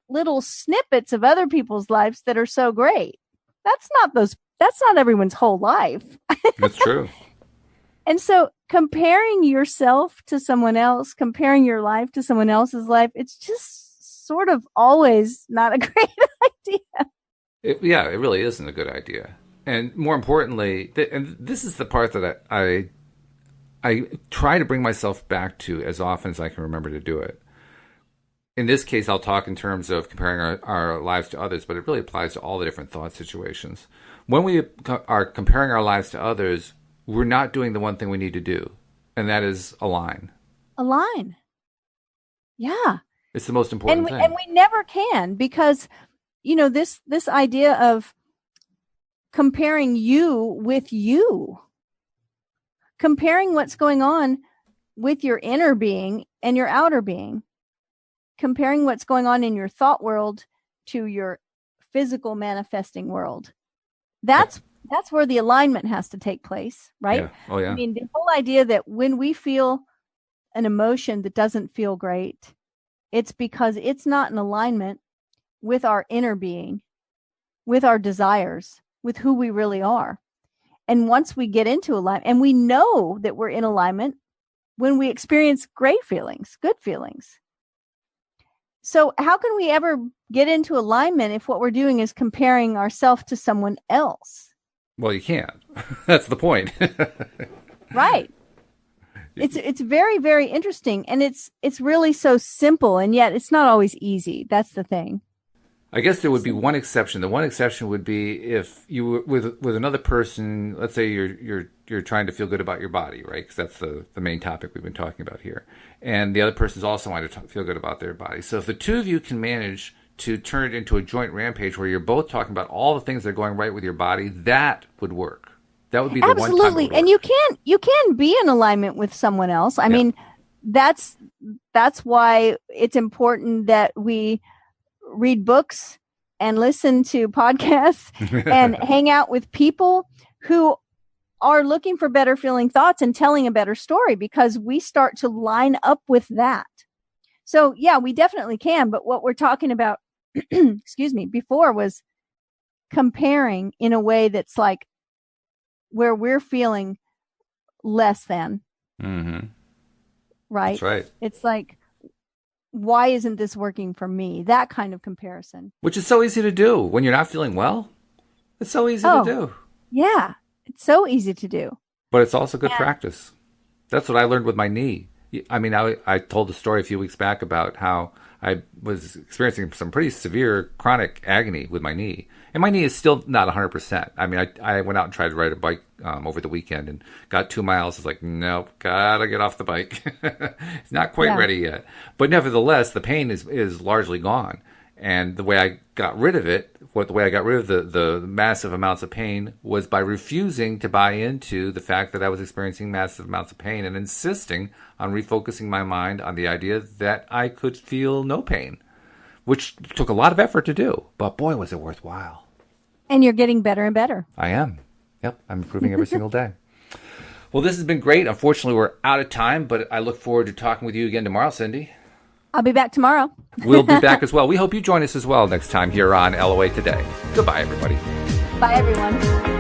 little snippets of other people's lives that are so great. That's not everyone's whole life. That's true. And so comparing yourself to someone else, comparing your life to someone else's life, it's just sort of always not a great idea. It really isn't a good idea. And more importantly, and this is the part that I try to bring myself back to as often as I can remember to do it. In this case, I'll talk in terms of comparing our lives to others, but it really applies to all the different thought situations. When we are comparing our lives to others, we're not doing the one thing we need to do, and that is align. Align. Yeah. It's the most important thing. And we never can, because, you know, this idea of comparing you with you, comparing what's going on with your inner being and your outer being, comparing what's going on in your thought world to your physical manifesting world. That's where the alignment has to take place, right? Yeah. Oh, yeah. I mean, the whole idea that when we feel an emotion that doesn't feel great, it's because it's not in alignment with our inner being, with our desires, with who we really are. And once we get into alignment, and we know that we're in alignment when we experience great feelings, good feelings. So how can we ever get into alignment if what we're doing is comparing ourselves to someone else? Well, you can't. That's the point. Right. It's very, very interesting, and it's really so simple, and yet it's not always easy. That's the thing. I guess there would be one exception. The one exception would be if you were with another person. Let's say you're trying to feel good about your body, right? Because that's the main topic we've been talking about here. And the other person's also wanting to feel good about their body. So if the two of you can manage to turn it into a joint rampage where you're both talking about all the things that are going right with your body, that would work. That would be the Absolutely. one time it would work. And you can be in alignment with someone else. I mean, that's why it's important that we read books and listen to podcasts and hang out with people who are looking for better feeling thoughts and telling a better story, because we start to line up with that. So yeah, we definitely can. But what we're talking about, before was comparing in a way that's like where we're feeling less than. Mm-hmm. Right? That's right. It's like, why isn't this working for me? That kind of comparison. Which is so easy to do when you're not feeling well. It's so easy to do. Yeah. It's so easy to do. But it's also good practice. That's what I learned with my knee. I mean, I told a story a few weeks back about how I was experiencing some pretty severe chronic agony with my knee. And my knee is still not 100%. I mean, I went out and tried to ride a bike over the weekend and got 2 miles. I was like, nope, gotta get off the bike. It's not quite ready yet. But nevertheless, the pain is largely gone. And the way I got rid of it, the way I got rid of the massive amounts of pain, was by refusing to buy into the fact that I was experiencing massive amounts of pain and insisting on refocusing my mind on the idea that I could feel no pain, which took a lot of effort to do. But boy, was it worthwhile. And you're getting better and better. I am. Yep, I'm improving every single day. Well, this has been great. Unfortunately, we're out of time, but I look forward to talking with you again tomorrow, Cindie. I'll be back tomorrow. We'll be back as well. We hope you join us as well next time here on LOA Today. Goodbye, everybody. Bye, everyone.